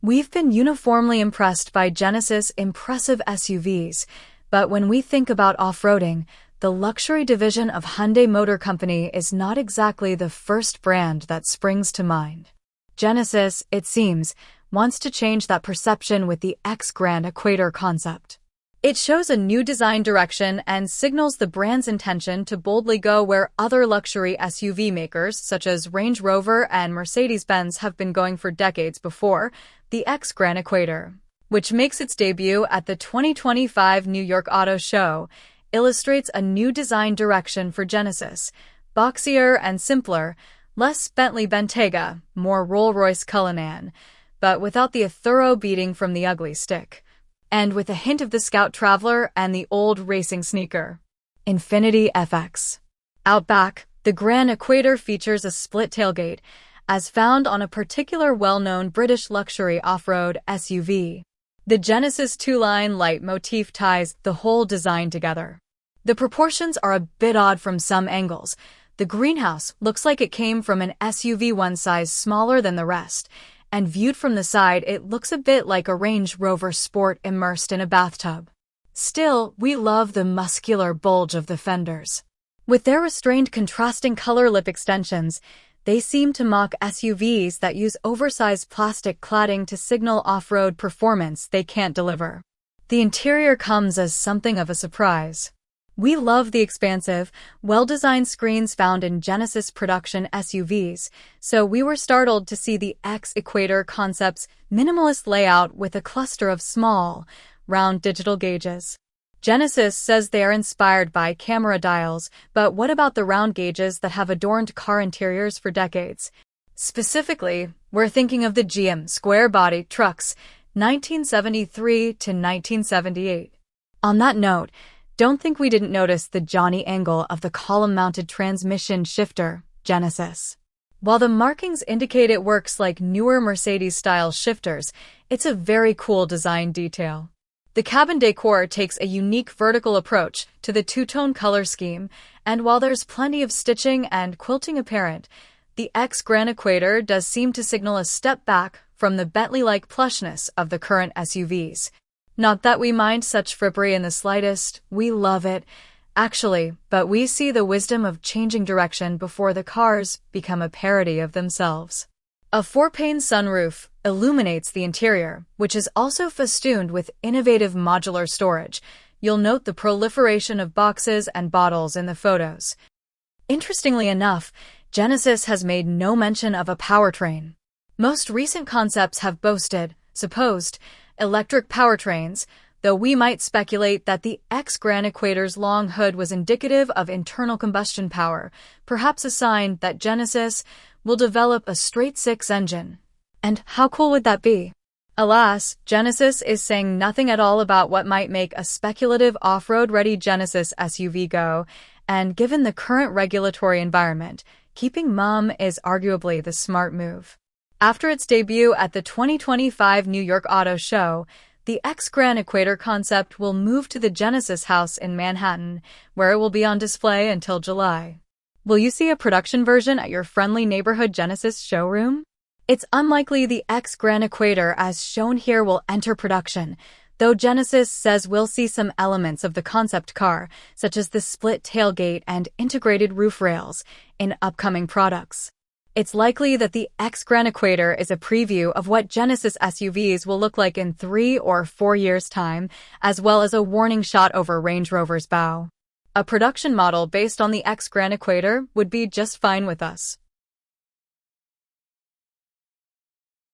We've been uniformly impressed by Genesis' impressive SUVs, but when we think about off-roading, the luxury division of Hyundai Motor Company is not exactly the first brand that springs to mind. Genesis, it seems, wants to change that perception with the X Gran Equator Concept. It shows a new design direction and signals the brand's intention to boldly go where other luxury SUV makers such as Range Rover and Mercedes-Benz have been going for decades before, the X Gran Equator, which makes its debut at the 2025 New York Auto Show, illustrates a new design direction for Genesis, boxier and simpler, less Bentley Bentayga, more Rolls-Royce Cullinan, but without the thorough beating from the ugly stick. And with a hint of the Scout Traveler and the old racing sneaker. Infiniti FX. Out back, the Gran Equator features a split tailgate, as found on a particular well-known British luxury off-road SUV. The Genesis two-line light motif ties the whole design together. The proportions are a bit odd from some angles. The greenhouse looks like it came from an SUV one size smaller than the rest, and viewed from the side it looks a bit like a Range Rover Sport immersed in a bathtub. Still, we love the muscular bulge of the fenders. With their restrained contrasting color lip extensions, they seem to mock SUVs that use oversized plastic cladding to signal off-road performance they can't deliver. The interior comes as something of a surprise. We love the expansive, well-designed screens found in Genesis production SUVs, so we were startled to see the X Equator Concept's minimalist layout with a cluster of small, round digital gauges. Genesis says they are inspired by camera dials, but what about the round gauges that have adorned car interiors for decades? Specifically, we're thinking of the GM square-body trucks, 1973 to 1978. On that note, don't think we didn't notice the Johnny angle of the column-mounted transmission shifter, Genesis. While the markings indicate it works like newer Mercedes-style shifters, it's a very cool design detail. The cabin decor takes a unique vertical approach to the two-tone color scheme, and while there's plenty of stitching and quilting apparent, the X Gran Equator does seem to signal a step back from the Bentley-like plushness of the current SUVs. Not that we mind such frippery in the slightest, we love it, actually, but we see the wisdom of changing direction before the cars become a parody of themselves. A four-pane sunroof illuminates the interior, which is also festooned with innovative modular storage. You'll note the proliferation of boxes and bottles in the photos. Interestingly enough, Genesis has made no mention of a powertrain. Most recent concepts have boasted, supposed, electric powertrains, though we might speculate that the X Gran Equator's long hood was indicative of internal combustion power, perhaps a sign that Genesis will develop a straight-six engine. And how cool would that be? Alas, Genesis is saying nothing at all about what might make a speculative off-road-ready Genesis SUV go, and given the current regulatory environment, keeping mum is arguably the smart move. After its debut at the 2025 New York Auto Show, the X Gran Equator Concept will move to the Genesis house in Manhattan, where it will be on display until July. Will you see a production version at your friendly neighborhood Genesis showroom? It's unlikely the X Gran Equator as shown here will enter production, though Genesis says we'll see some elements of the concept car, such as the split tailgate and integrated roof rails, in upcoming products. It's likely that the X Gran Equator is a preview of what Genesis SUVs will look like in 3 or 4 years' time, as well as a warning shot over Range Rover's bow. A production model based on the X Gran Equator would be just fine with us.